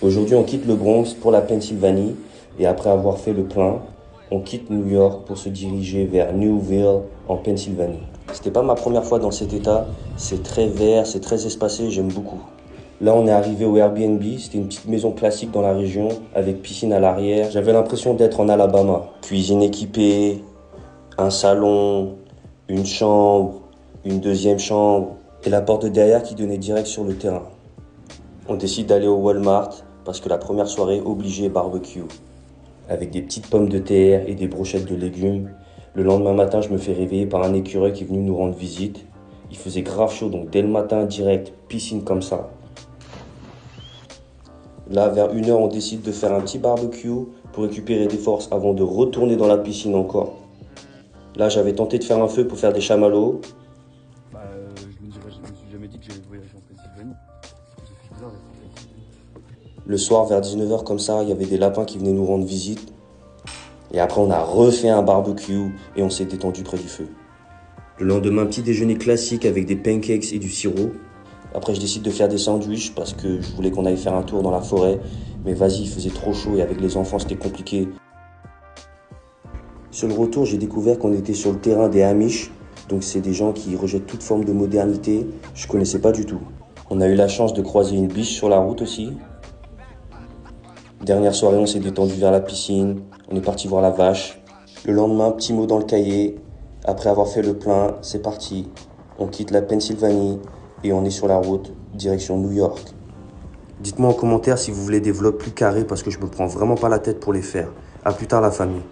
Aujourd'hui, on quitte le Bronx pour la Pennsylvanie et après avoir fait le plein, on quitte New York pour se diriger vers Newville en Pennsylvanie. C'était pas ma première fois dans cet état, c'est très vert, c'est très espacé, j'aime beaucoup. Là, on est arrivé au Airbnb, c'était une petite maison classique dans la région avec piscine à l'arrière. J'avais l'impression d'être en Alabama. Cuisine équipée, un salon, une chambre, une deuxième chambre et la porte de derrière qui donnait direct sur le terrain. On décide d'aller au Walmart parce que la première soirée obligée barbecue. Avec des petites pommes de terre et des brochettes de légumes. Le lendemain matin, je me fais réveiller par un écureuil qui est venu nous rendre visite. Il faisait grave chaud, donc dès le matin, direct, piscine comme ça. Là, vers 1h, on décide de faire un petit barbecue pour récupérer des forces avant de retourner dans la piscine encore. Là, j'avais tenté de faire un feu pour faire des chamallows. Je me suis jamais dit que j'allais voyager en Pennsylvanie. Ça fait bizarre d'être en Pennsylvanie. Le soir, vers 19h, comme ça, il y avait des lapins qui venaient nous rendre visite. Et après, on a refait un barbecue et on s'est détendu près du feu. Le lendemain, petit déjeuner classique avec des pancakes et du sirop. Après, je décide de faire des sandwichs parce que je voulais qu'on aille faire un tour dans la forêt. Mais vas-y, il faisait trop chaud et avec les enfants, c'était compliqué. Sur le retour, j'ai découvert qu'on était sur le terrain des Amish. Donc, c'est des gens qui rejettent toute forme de modernité. Je connaissais pas du tout. On a eu la chance de croiser une biche sur la route aussi. Dernière soirée, on s'est détendu vers la piscine. On est parti voir la vache. Le lendemain, petit mot dans le cahier. Après avoir fait le plein, c'est parti. On quitte la Pennsylvanie et on est sur la route, direction New York. Dites-moi en commentaire si vous voulez des vlogs plus carrés parce que je me prends vraiment pas la tête pour les faire. À plus tard la famille.